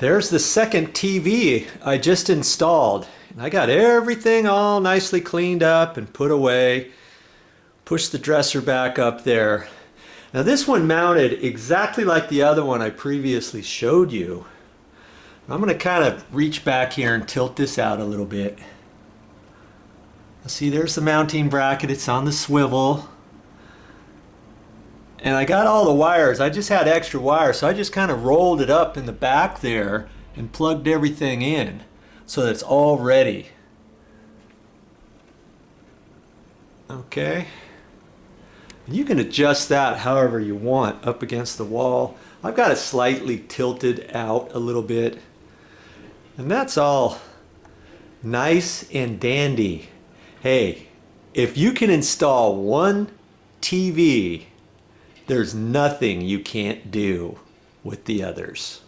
There's the second TV I just installed. And I got everything all nicely cleaned up and put away. Pushed the dresser back up there. Now this one mounted exactly like the other one I previously showed you. I'm going to kind of reach back here and tilt this out a little bit. See, there's the mounting bracket. It's on the swivel. And I got all the wires. I just had extra wires, so I just kind of rolled it up in the back there and plugged everything in so that it's all ready. Okay. And you can adjust that however you want up against the wall. I've got it slightly tilted out a little bit. And that's all nice and dandy. Hey, if you can install one TV, there's nothing you can't do with the others.